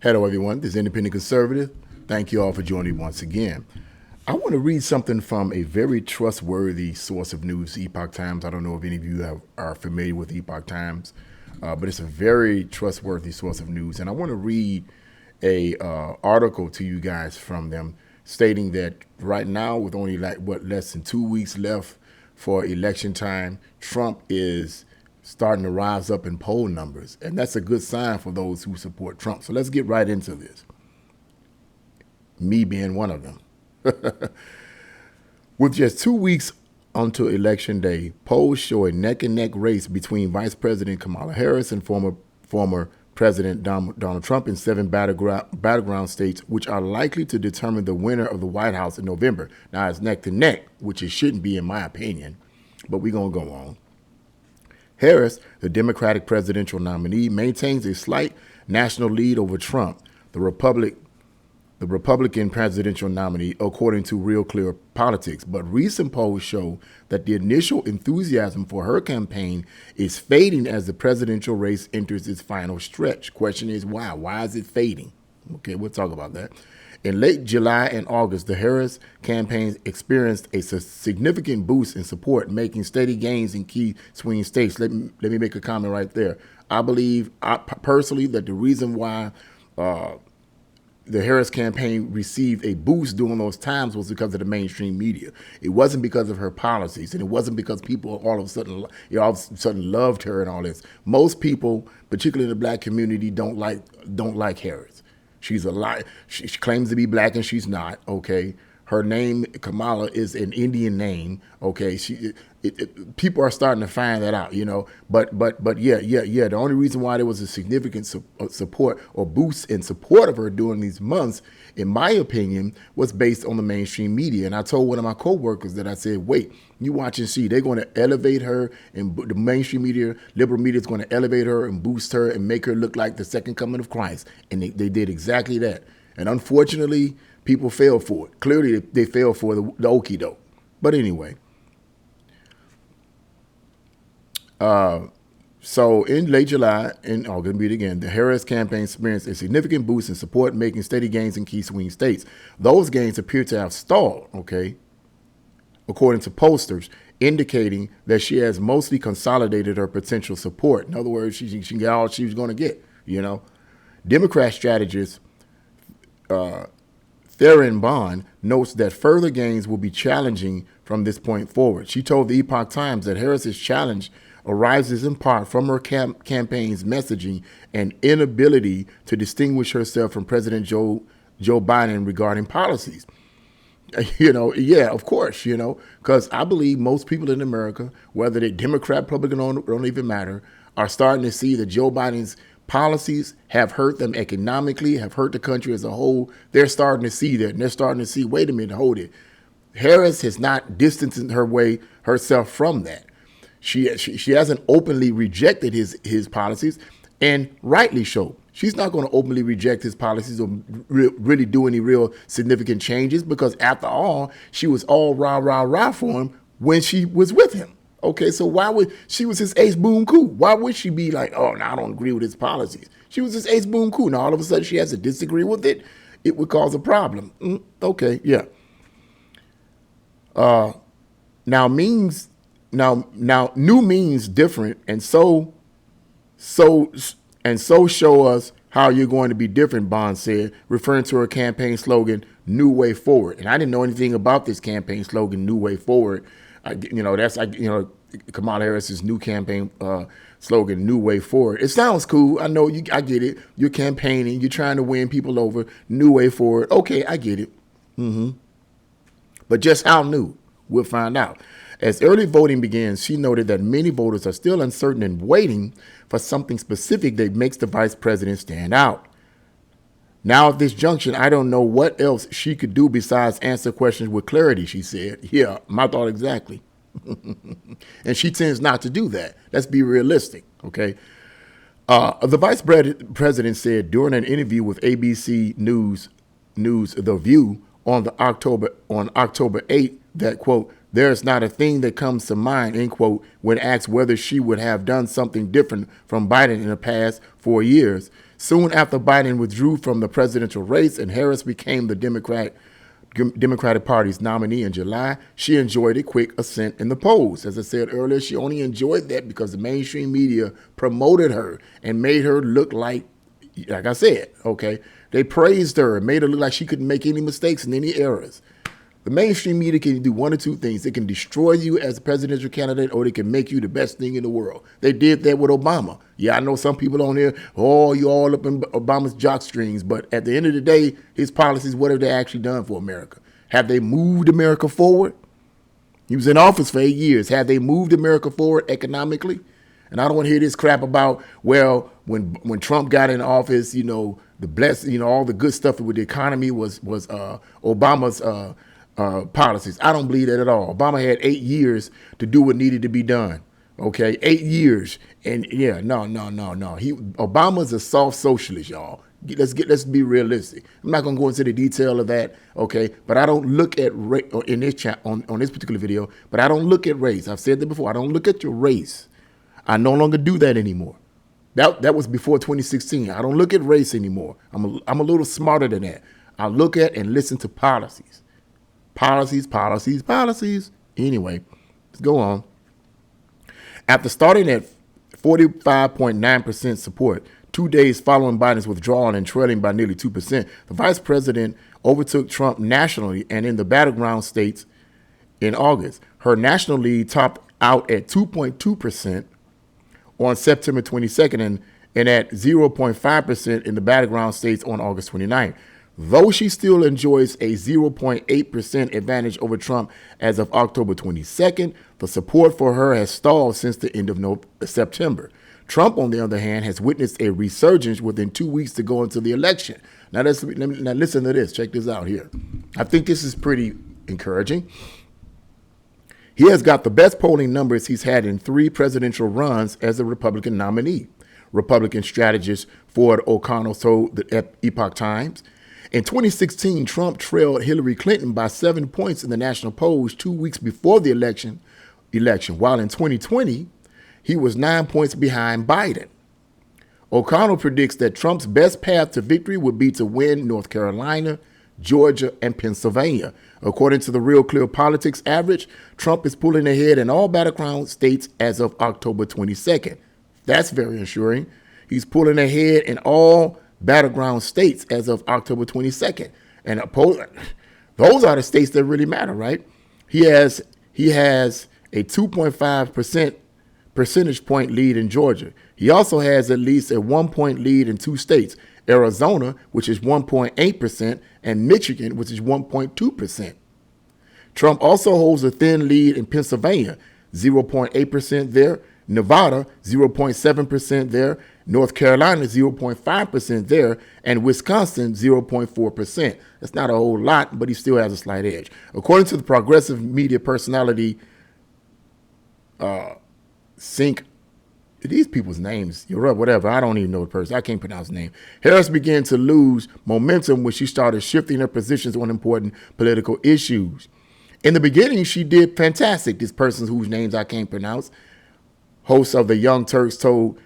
Hello, everyone. This is Independent Conservative. Thank you all for joining me once again. I want to read something from a very trustworthy source of news, Epoch Times. I don't know if any of you are familiar with Epoch Times, but it's a very trustworthy source of news. And I want to read a article to you guys from them stating that right now, with only less than 2 weeks left for election time, Trump is starting to rise up in poll numbers. And that's a good sign for those who support Trump. So let's get right into this. Me being one of them. With just 2 weeks until Election Day, polls show a neck-and-neck race between Vice President Kamala Harris and former President Donald Trump in 7 battleground states, which are likely to determine the winner of the White House in November. Now, it's neck-to-neck, which it shouldn't be in my opinion, but we're going to go on. Harris, the Democratic presidential nominee, maintains a slight national lead over Trump, the Republican presidential nominee, according to Real Clear Politics. But recent polls show that the initial enthusiasm for her campaign is fading as the presidential race enters its final stretch. Question is why? Why is it fading? Okay, we'll talk about that. In late July and August, the Harris campaign experienced a significant boost in support, making steady gains in key swing states. Let me make a comment right there. I believe personally that the reason why the Harris campaign received a boost during those times was because of the mainstream media. It wasn't because of her policies, and it wasn't because people all of a sudden loved her and all this. Most people, particularly in the black community, don't like Harris. She's a lie. She claims to be black and she's not. Okay, her name Kamala is an Indian name. Okay, people are starting to find that out. But yeah. The only reason why there was a significant support or boost in support of her during these months, in my opinion, was based on the mainstream media. And I told one of my coworkers that I said, wait, you watch and see. They're going to elevate her, and the mainstream media, liberal media, is going to elevate her and boost her and make her look like the second coming of Christ. And they did exactly that. And unfortunately, people fell for it. Clearly, they fell for the okie doke. But anyway. So in late July and August, the Harris campaign experienced a significant boost in support, making steady gains in key swing states. Those gains appear to have stalled, okay, according to pollsters, indicating that she has mostly consolidated her potential support. In other words, she got all she was going to get, Democrat strategist Theron Bond notes that further gains will be challenging from this point forward. She told the Epoch Times that Harris's challenge arises in part from her campaign's messaging and inability to distinguish herself from President Joe Biden regarding policies. Yeah, of course, because I believe most people in America, whether they're Democrat, Republican, don't even matter, are starting to see that Joe Biden's policies have hurt them economically, have hurt the country as a whole. They're starting to see that, and they're starting to see, wait a minute, hold it. Harris has not distanced herself from that. She hasn't openly rejected his policies, and rightly so. She's not going to openly reject his policies or really do any real significant changes because, after all, she was all rah for him when she was with him. Okay, so she was his ace boom cool. Why would she be like, oh, no, I don't agree with his policies? She was his ace boom cool. Now all of a sudden she has to disagree with it. It would cause a problem. Okay, yeah. Now new means different, and so show us how you're going to be different, Bond said, referring to her campaign slogan, New Way Forward. And I didn't know anything about this campaign slogan, New Way Forward. Kamala Harris's new campaign slogan, New Way Forward. It sounds cool. I know I get it. You're campaigning. You're trying to win people over. New Way Forward. Okay, I get it. But just how new? We'll find out. As early voting begins, she noted that many voters are still uncertain and waiting for something specific that makes the vice president stand out. Now, at this junction, I don't know what else she could do besides answer questions with clarity, she said. Yeah, my thought exactly. And she tends not to do that. Let's be realistic, okay? The vice president said during an interview with ABC News, The View, on October 8th that, quote, "There's not a thing that comes to mind," end quote, when asked whether she would have done something different from Biden in the past 4 years, Soon after Biden withdrew from the presidential race and Harris became the Democratic Party's nominee in July, she enjoyed a quick ascent in the polls. As I said earlier, she only enjoyed that because the mainstream media promoted her and made her look like I said, okay, they praised her and made her look like she couldn't make any mistakes and any errors. The mainstream media can do one or two things. They can destroy you as a presidential candidate, or they can make you the best thing in the world. They did that with Obama. Yeah, I know some people on here, oh, you all up in Obama's jock strings, but at the end of the day, his policies, what have they actually done for America? Have they moved America forward? He was in office for 8 years. Have they moved America forward economically? And I don't want to hear this crap about, well, when Trump got in office, you know, all the good stuff with the economy was Obama's policies. I don't believe that at all. Obama had 8 years to do what needed to be done. Okay, 8 years, and yeah, no. Obama's a soft socialist, y'all. Let's be realistic. I'm not gonna go into the detail of that. Okay, but I don't look at in this chat on this particular video. But I don't look at race. I've said that before. I don't look at your race. I no longer do that anymore. That was before 2016. I don't look at race anymore. I'm a little smarter than that. I look at and listen to policies. Policies. Anyway, let's go on. After starting at 45.9% support, 2 days following Biden's withdrawal and trailing by nearly 2%, the vice president overtook Trump nationally and in the battleground states in August. Her national lead topped out at 2.2% on September 22nd and at 0.5% in the battleground states on August 29th. Though she still enjoys a 0.8% advantage over Trump as of October 22nd, the support for her has stalled since the end of September. Trump, on the other hand, has witnessed a resurgence within 2 weeks to go into the election. Now listen to this. Check this out here. I think this is pretty encouraging. He has got the best polling numbers he's had in 3 presidential runs as a Republican nominee. Republican strategist Ford O'Connell told the Epoch Times. In 2016, Trump trailed Hillary Clinton by 7 points in the national polls 2 weeks before the election, while in 2020, he was 9 points behind Biden. O'Connell predicts that Trump's best path to victory would be to win North Carolina, Georgia, and Pennsylvania. According to the Real Clear Politics average, Trump is pulling ahead in all battleground states as of October 22nd. That's very assuring. He's pulling ahead in all battleground states as of October 22nd. And those are the states that really matter, right? He has a 2.5% percentage point lead in Georgia. He also has at least a 1 point lead in 2 states, Arizona, which is 1.8%, and Michigan, which is 1.2%. Trump also holds a thin lead in Pennsylvania, 0.8% there, Nevada, 0.7% there, North Carolina, 0.5% there, and Wisconsin, 0.4%. That's not a whole lot, but he still has a slight edge. According to the progressive media personality Sync, these people's names, you're up, whatever. I don't even know the person. I can't pronounce the name. Harris began to lose momentum when she started shifting her positions on important political issues. In the beginning, she did fantastic. This person whose names I can't pronounce, host of the Young Turks, told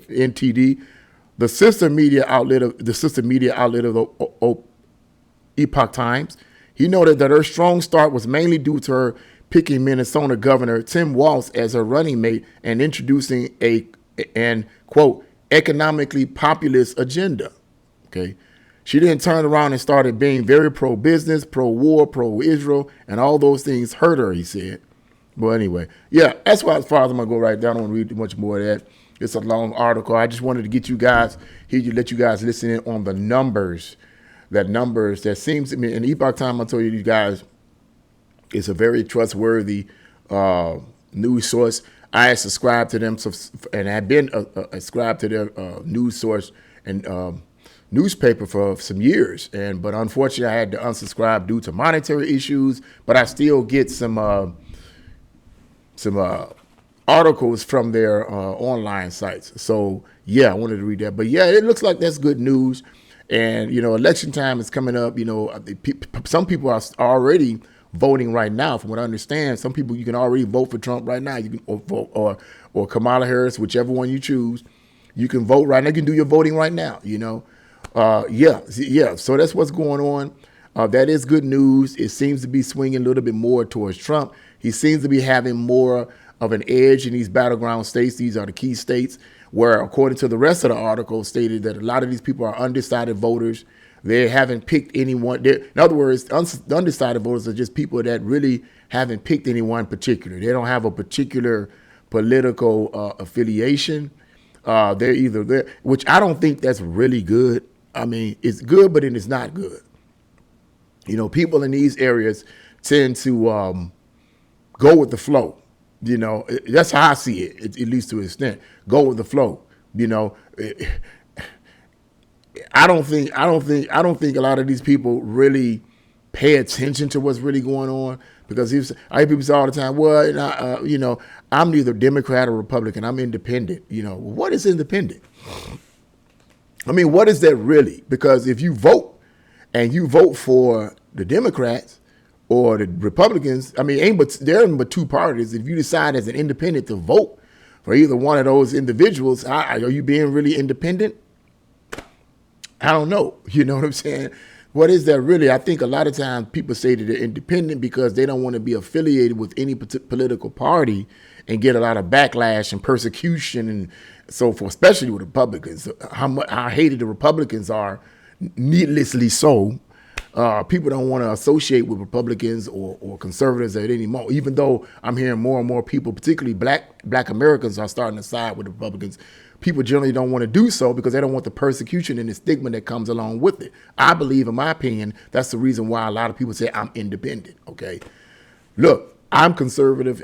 NTD, the sister media outlet of the Epoch Times. He noted that her strong start was mainly due to her picking Minnesota Governor Tim Walz as her running mate and introducing an quote economically populist agenda. Okay, she then turned around and started being very pro-business, pro-war, pro-Israel, and all those things hurt her, he said. Well, anyway, yeah, that's why as far as I'm gonna go right down. I don't want to read too much more of that. It's a long article. I just wanted to get you guys let you guys listen in on the numbers. That seems to me in Epoch Time. I told you guys, it's a very trustworthy news source. I subscribed to them, and I've been subscribed to their news source and newspaper for some years. But unfortunately, I had to unsubscribe due to monetary issues. But I still get some articles from their online sites. So yeah, I wanted to read that. But yeah, it looks like that's good news. And election time is coming up. Some people are already voting right now. From what I understand, some people, you can already vote for Trump right now. You can vote or Kamala Harris, whichever one you choose. You can vote right now. You can do your voting right now, you know. Yeah. So that's what's going on. That is good news. It seems to be swinging a little bit more towards Trump. He seems to be having more of an edge in these battleground states. These are the key states where, according to the rest of the article, stated that a lot of these people are undecided voters. They haven't picked anyone. In other words, undecided voters are just people that really haven't picked anyone particular. They don't have a particular political affiliation. They're either there, which I don't think that's really good. I mean, it's good, but it is not good. You know, people in these areas tend to go with the flow. You know, that's how I see it, at least to an extent. Go with the flow. You know, I don't think a lot of these people really pay attention to what's really going on, because I hear people say all the time, well, you know, I'm neither Democrat or Republican. I'm independent. You know, what is independent? I mean, what is that really? Because if you vote and you vote for the Democrats or the Republicans, I mean, there ain't but two parties. If you decide as an independent to vote for either one of those individuals, are you being really independent? I don't know. You know what I'm saying? What is that really? I think a lot of times people say that they're independent because they don't want to be affiliated with any political party and get a lot of backlash and persecution and so forth, especially with Republicans. How hated the Republicans are, needlessly so. People don't want to associate with Republicans or conservatives at any moment, even though I'm hearing more and more people, particularly black Americans, are starting to side with the Republicans. People generally don't want to do so because they don't want the persecution and the stigma that comes along with it. I believe, in my opinion, that's the reason why a lot of people say I'm independent, okay? Look, I'm conservative.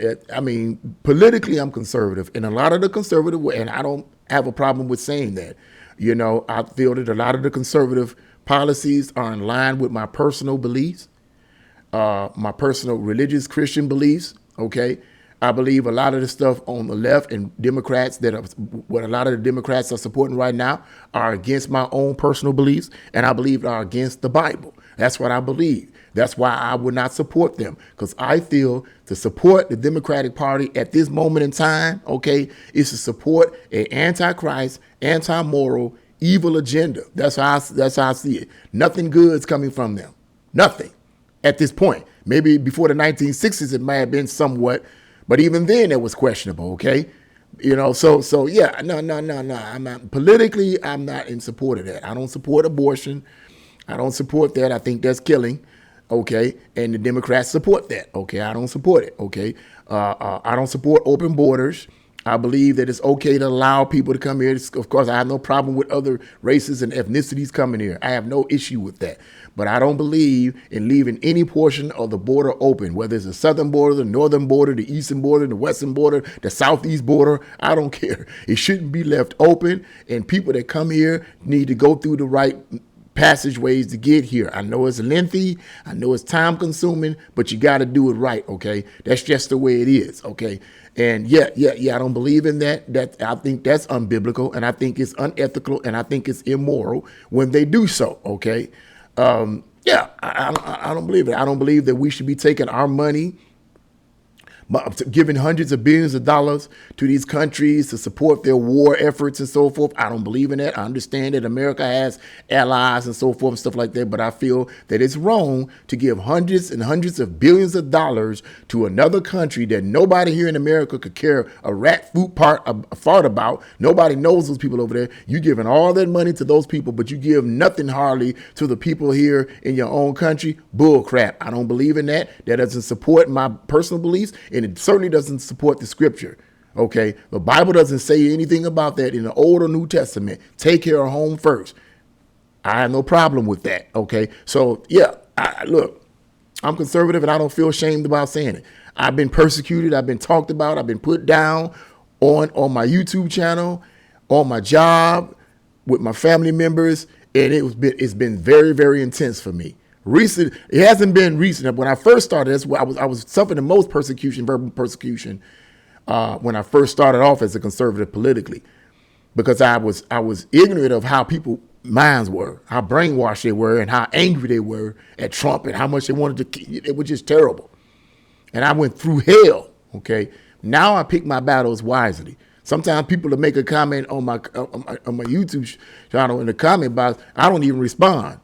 Politically, I'm conservative. And a lot of the conservative, and I don't have a problem with saying that. You know, I feel that a lot of the conservative policies are in line with my personal beliefs, my personal religious Christian beliefs, okay? I believe a lot of the stuff on the left and Democrats what a lot of the Democrats are supporting right now are against my own personal beliefs, and I believe are against the Bible. That's what I believe. That's why I would not support them, because I feel to support the Democratic Party at this moment in time, okay, is to support an anti-Christ, anti-moral, evil agenda. That's how I see it. Nothing good is coming from them. Nothing at this point. Maybe before the 1960s it might have been somewhat, but even then it was questionable, okay? You know, so yeah, no. I'm not politically, I'm not in support of that. I don't support abortion. I don't support that. I think that's killing, okay? And the Democrats support that, okay? I don't support it, okay? I don't support open borders. I believe that it's okay to allow people to come here. Of course, I have no problem with other races and ethnicities coming here. I have no issue with that. But I don't believe in leaving any portion of the border open, whether it's the southern border, the northern border, the eastern border, the western border, the southeast border. I don't care. It shouldn't be left open, and people that come here need to go through the right passageways to get here. I know it's lengthy. I know it's time consuming, but you got to do it right. Okay. That's just the way it is. Okay. And yeah. I don't believe in that. I think that's unbiblical, and I think it's unethical, and I think it's immoral when they do so. Okay. I don't believe it. I don't believe that we should be taking our money, giving hundreds of billions of dollars to these countries to support their war efforts and so forth. I don't believe in that. I understand that America has allies and so forth and stuff like that, but I feel that it's wrong to give hundreds and hundreds of billions of dollars to another country that nobody here in America could care a rat fart about. Nobody knows those people over there. You're giving all that money to those people, but you give nothing hardly to the people here in your own country. Bull crap. I don't believe in that. That doesn't support my personal beliefs, and it certainly doesn't support the scripture. Okay, the Bible doesn't say anything about that in the Old or New Testament. Take care of home first. I have no problem with that. Okay, so yeah, look, I'm conservative and I don't feel ashamed about saying it. I've been persecuted. I've been talked about. I've been put down on my YouTube channel, on my job, with my family members, and it's been very, very intense for me. Recent, it hasn't been recent. When I first started, that's where I was suffering the most persecution, verbal persecution, when I first started off as a conservative politically, because I was ignorant of how people minds were, how brainwashed they were, and how angry they were at Trump, and how much they wanted to. It was just terrible, and I went through hell. Okay, now I pick my battles wisely. Sometimes people will make a comment on my YouTube channel in the comment box. I don't even respond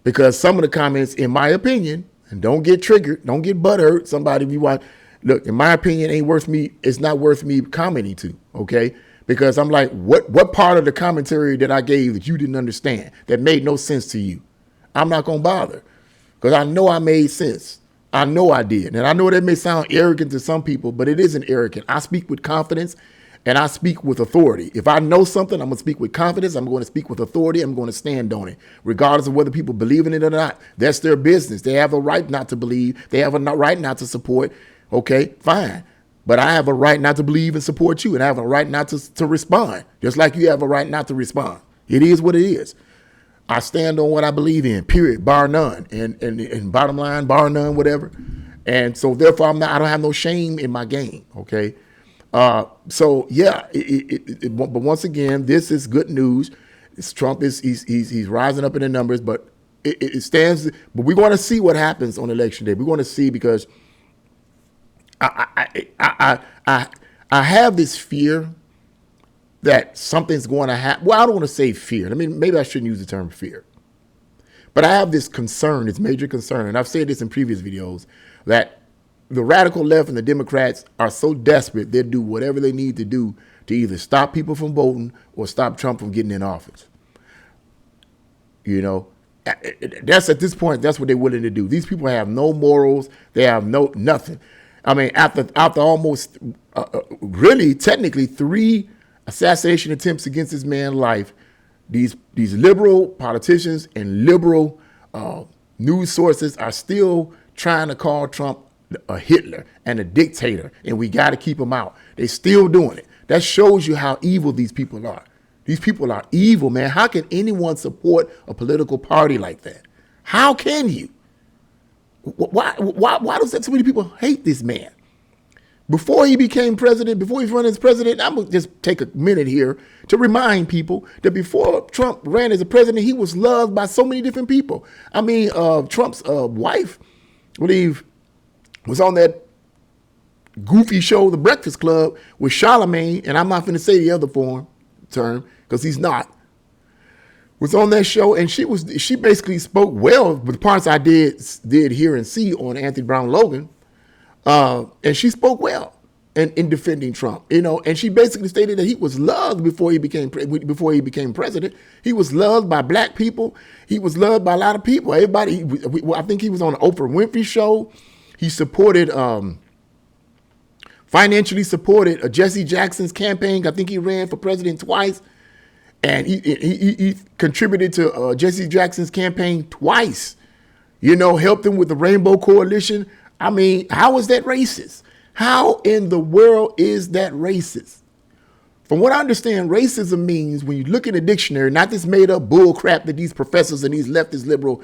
because some of the comments, in my opinion, and don't get triggered, don't get butthurt. Somebody, if you want, look, in my opinion, ain't worth me. It's not worth me commenting to. Okay, because I'm like, what part of the commentary that I gave that you didn't understand, that made no sense to you? I'm not gonna bother because I know I made sense. I know I did, and I know that may sound arrogant to some people, but it isn't arrogant. I speak with confidence. And I speak with authority. If I know something, I'm going to speak with confidence. I'm going to speak with authority. I'm going to stand on it, regardless of whether people believe in it or not. That's their business. They have a right not to believe. They have a right not to support. Okay, fine. But I have a right not to believe and support you. And I have a right not to respond, just like you have a right not to respond. It is what it is. I stand on what I believe in, period, bar none. And bottom line, bar none, whatever. And so therefore, I don't have no shame in my game, okay? So yeah, but once again, this is good news. Trump he's rising up in the numbers, but it stands. But we want to see what happens on election day. We want to see because I have this fear that something's going to happen. Well, I don't want to say fear. I mean, maybe I shouldn't use the term fear, but I have this concern, this major concern, and I've said this in previous videos, that the radical left and the Democrats are so desperate, they'll do whatever they need to do to either stop people from voting or stop Trump from getting in office. You know, that's at this point, that's what they're willing to do. These people have no morals. They have nothing. I mean, after almost really technically 3 assassination attempts against this man's life, these liberal politicians and liberal news sources are still trying to call Trump a Hitler and a dictator, and we got to keep him out. They're still doing it. That shows you how evil these people are. These people are evil, man. How can anyone support a political party like that? How can you? Why does so many people hate this man? Before he became president, before he's running as president, I'm going to just take a minute here to remind people that before Trump ran as a president, he was loved by so many different people. I mean, Trump's wife, I believe, was on that goofy show, The Breakfast Club, with Charlemagne, and I'm not going to say the other term because he's not. Was on that show, and she basically spoke well with the parts I did hear and see on Anthony Brown Logan, and she spoke well in defending Trump, you know, and she basically stated that he was loved before he became president. He was loved by black people. He was loved by a lot of people. Everybody. I think he was on the Oprah Winfrey show. He supported, financially supported Jesse Jackson's campaign. I think he ran for president twice. And he contributed to Jesse Jackson's campaign twice. You know, helped him with the Rainbow Coalition. I mean, how is that racist? How in the world is that racist? From what I understand, racism means, when you look in the dictionary, not this made up bull crap that these professors and these leftist liberal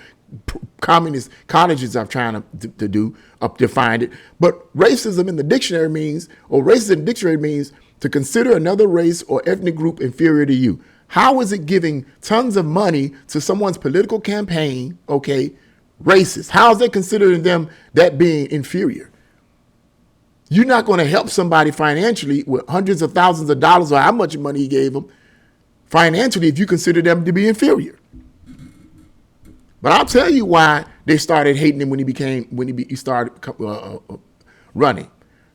communist colleges are trying to do, define it. But racism in the dictionary means, or racism in the dictionary means to consider another race or ethnic group inferior to you. How is it giving tons of money to someone's political campaign, okay, racist? How is that considering them that being inferior? You're not going to help somebody financially with hundreds of thousands of dollars or how much money he gave them financially if you consider them to be inferior. But I'll tell you why they started hating him when he started running.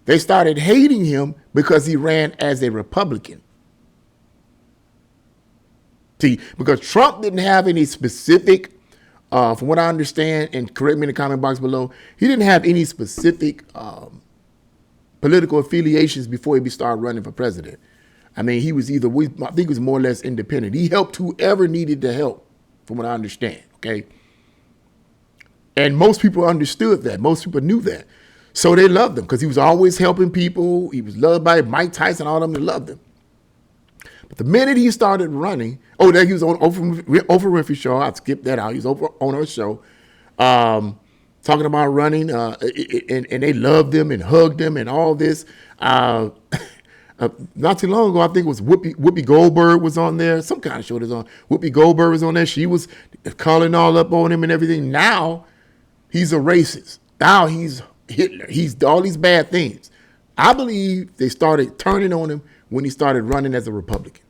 They started hating him because he ran as a Republican. See, because Trump didn't have any specific, from what I understand, and correct me in the comment box below, he didn't have any specific political affiliations before he started running for president. I mean, I think he was more or less independent. He helped whoever needed the help, from what I understand, okay? And most people understood that. Most people knew that. So they loved him because he was always helping people. He was loved by Mike Tyson, all of them that loved him. But the minute he started running, he was on Oprah Winfrey show. I skipped that out. He was on her show. Talking about running, and they loved him and hugged him and all this. Not too long ago, I think it was Whoopi Goldberg was on there. Some kind of show that's on. Whoopi Goldberg was on there. She was calling all up on him and everything. Now, he's a racist. Now he's Hitler. He's all these bad things. I believe they started turning on him when he started running as a Republican.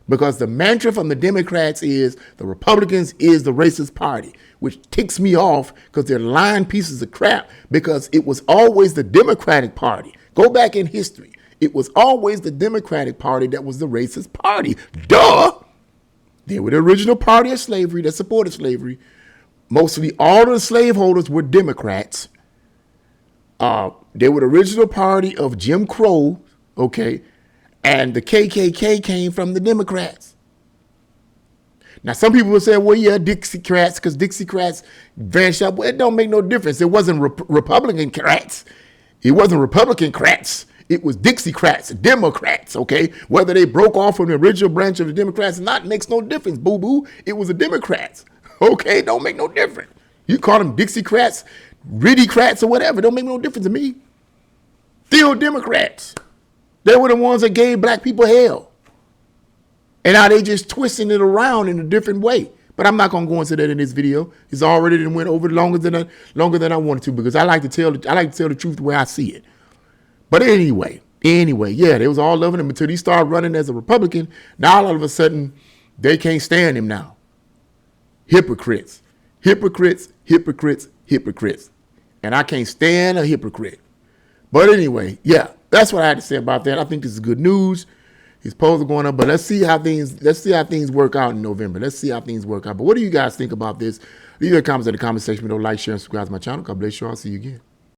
Because the mantra from the Democrats is the Republicans is the racist party, which ticks me off because they're lying pieces of crap, because it was always the Democratic Party. Go back in history. It was always the Democratic Party that was the racist party. Duh! They were the original party of slavery that supported slavery. Mostly all of the slaveholders were Democrats. They were the original party of Jim Crow, okay? And the KKK came from the Democrats. Now, some people will say, well, yeah, Dixiecrats, because Dixiecrats vanished up. Well, it don't make no difference. It wasn't Republican crats. It wasn't Republican crats. It was Dixiecrats, Democrats, okay? Whether they broke off from the original branch of the Democrats or not makes no difference, boo-boo. It was the Democrats, okay? Don't make no difference. You call them Dixiecrats, Riddiecrats, or whatever. Don't make no difference to me. Still Democrats. They were the ones that gave black people hell. And now they just twisting it around in a different way. But I'm not gonna go into that in this video. It's already went over longer than I wanted to, because I like to tell the truth the way I see it. But anyway, yeah, they was all loving him until he started running as a Republican. Now all of a sudden, they can't stand him now. Hypocrites, hypocrites, hypocrites, hypocrites. And I can't stand a hypocrite. But anyway, yeah, that's what I had to say about that. I think this is good news. His polls are going up, but let's see how things work out in November. Let's see how things work out. But what do you guys think about this? Leave your comments in the comment section below. Like, share, and subscribe to my channel. God bless you all. See you again.